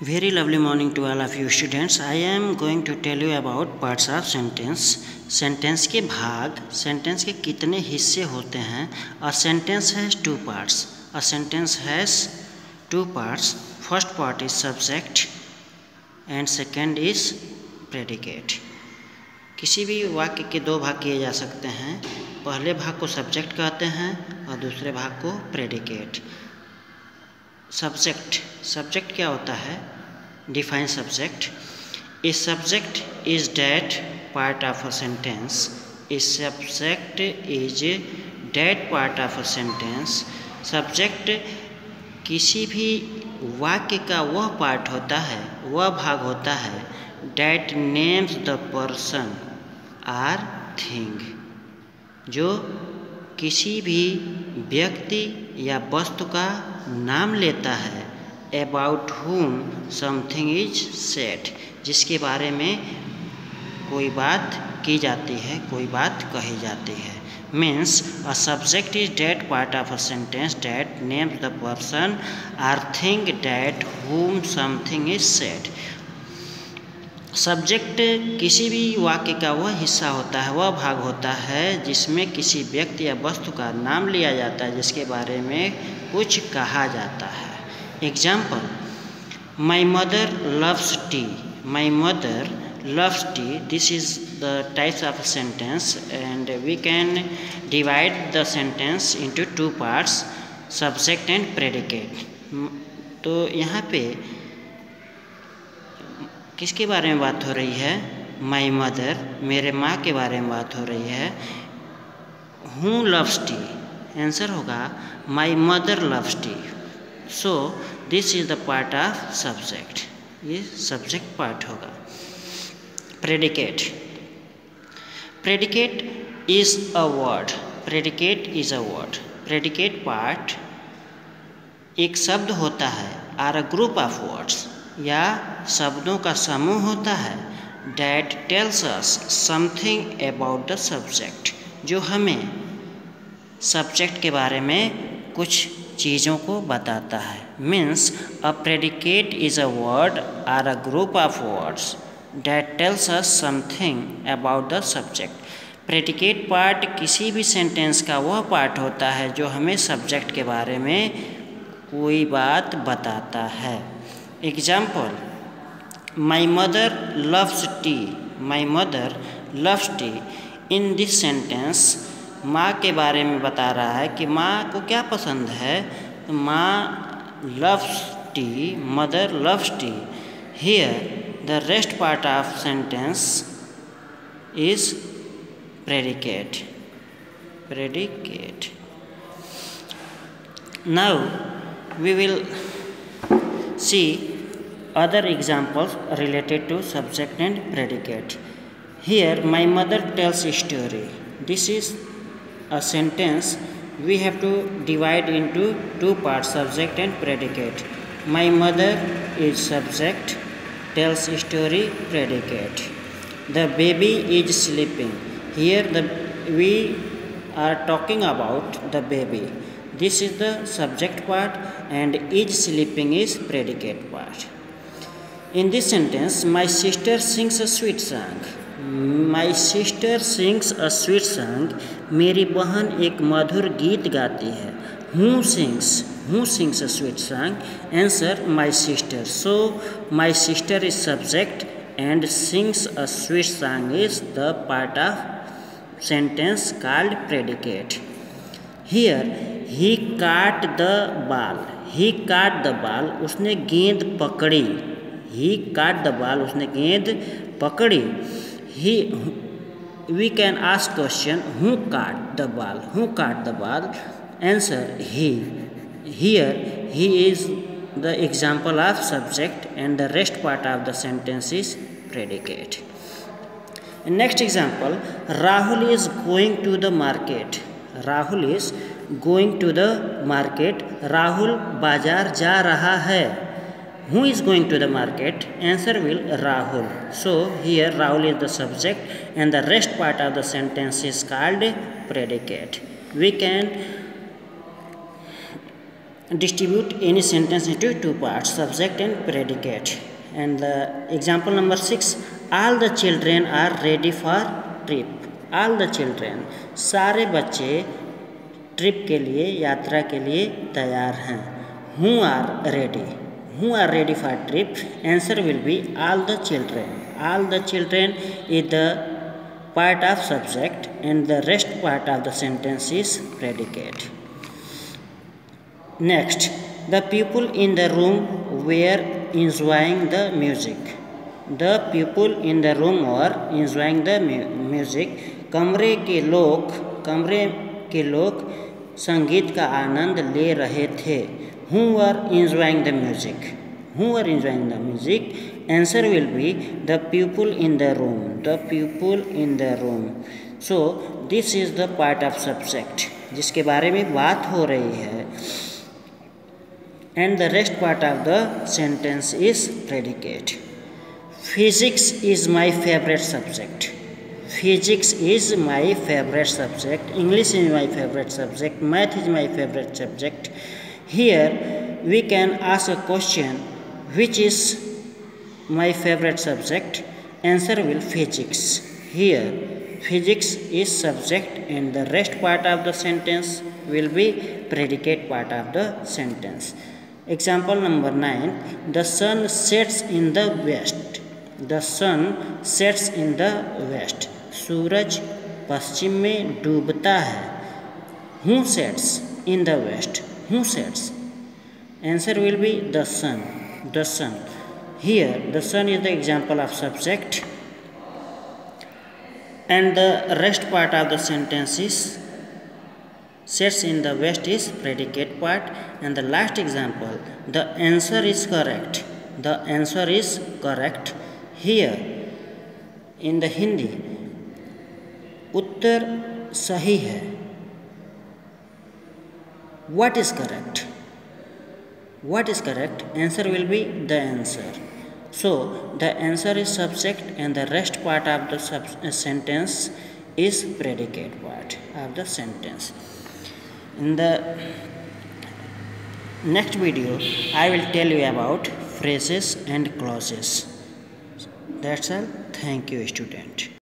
Very lovely morning to all of you students. I am going to tell you about parts of sentence. Sentence के भाग, sentence के कितने हिस्से होते हैं. A sentence has two parts. A sentence has two parts. First part is subject and second is predicate. किसी भी वाक्य के दो भाग किए जा सकते हैं. पहले भाग को सब्जेक्ट कहते हैं और दूसरे भाग को प्रेडिकेट. सब्जेक्ट क्या होता है? Define subject. A subject is that part of a sentence. A subject is that part of a sentence. Subject किसी भी वाक्य का वह पार्ट होता है, वह भाग होता है that names the person or thing, जो किसी भी व्यक्ति या वस्तु का नाम लेता है. About whom something is said, जिसके बारे में कोई बात की जाती है, कोई बात कही जाती है. Means a subject is that part of a sentence that names the person or thing that whom something is said. Subject किसी भी वाक्य का वह हिस्सा होता है, वह भाग होता है जिसमें किसी व्यक्ति या वस्तु का नाम लिया जाता है, जिसके बारे में कुछ कहा जाता है. Example: my mother loves T. My mother loves tea. This is the types of sentence and we can divide the sentence into two parts, subject and predicate. तो यहाँ पे किसके बारे में बात हो रही है? माई मदर, मेरे माँ के बारे में बात हो रही है. Who loves tea? आंसर होगा my mother loves tea. So this is the part of subject. ये सब्जेक्ट पार्ट होगा. Predicate. Predicate is a word. Predicate is a word. Predicate part एक शब्द होता है, or a group of words, या शब्दों का समूह होता है that tells us something about the subject, जो हमें सब्जेक्ट के बारे में कुछ चीज़ों को बताता है. Means a predicate is a word or a group of words that tells us something about the subject. Predicate part किसी भी सेंटेंस का वह पार्ट होता है जो हमें सब्जेक्ट के बारे में कोई बात बताता है. Example: my mother loves T. My mother loves T. In this sentence माँ के बारे में बता रहा है कि माँ को क्या पसंद है. तो माँ loves T, mother loves T. Here the rest part of sentence is predicate. Now we will see other examples related to subject and predicate. Here my mother tells a story. This is a sentence we have to divide into two parts, subject and predicate. My mother is subject, tells story, predicate. The baby is sleeping. Here we are talking about the baby. This is the subject part and is sleeping is predicate part. In this sentence, my sister sings a sweet song. My sister sings a sweet song. मेरी बहन एक मधुर गीत गाती है. Who sings a sweet song? Answer: my sister. So my sister is subject and sings a sweet song is the part of sentence called predicate. Here he caught the ball. He caught the ball. उसने गेंद पकड़ी. He caught the ball. उसने गेंद पकड़ी. We can ask question: who caught the ball? Who caught the ball? Answer: he. Here he is the example of subject and the rest part of the sentence is predicate. Next example: Rahul is going to the market. Rahul is going to the market. Rahul बाजार जा रहा है. Who is going to the market? Answer will Rahul. So here Rahul is the subject and the rest part of the sentence is called predicate. We can distribute any sentence into two parts, subject and predicate. And the example number 6, all the children are ready for trip. All the children, सारे बच्चे trip के लिए, यात्रा के लिए तैयार हैं. Who are ready? Who are ready for trip? Answer will be all the children. All the children is the part of subject and the rest part of the sentence is predicate. Next, the people in the room were enjoying the music. The people in the room were enjoying the music. कमरे के लोग संगीत का आनंद ले रहे थे. Who were enjoying the music? Who were enjoying the music? Answer will be the people in the room. The people in the room. So this is the part of subject जिसके बारे में बात हो रही है. And the rest part of the sentence is predicate. Physics is my favorite subject. Physics is my favorite subject. English is my favorite subject. Math is my favorite subject. Here we can ask a question, which is my favorite subject? Answer will physics. Here physics is subject and the rest part of the sentence will be predicate part of the sentence. Example number 9, the sun sets in the west. The sun sets in the west. सूरज पश्चिम में डूबता है. Who sets in the west? Who sets? Answer will be the sun. The sun. Here the sun is the example of subject and the rest part of the sentence is sets in the west is predicate part. And the last example, the answer is correct. The answer is correct. Here in the Hindi, उत्तर सही है. What is correct? What is correct? Answer will be the answer. So the answer is subject and the rest part of the sentence is predicate part of the sentence. In the next video, I will tell you about phrases and clauses. That's all. Thank you, student.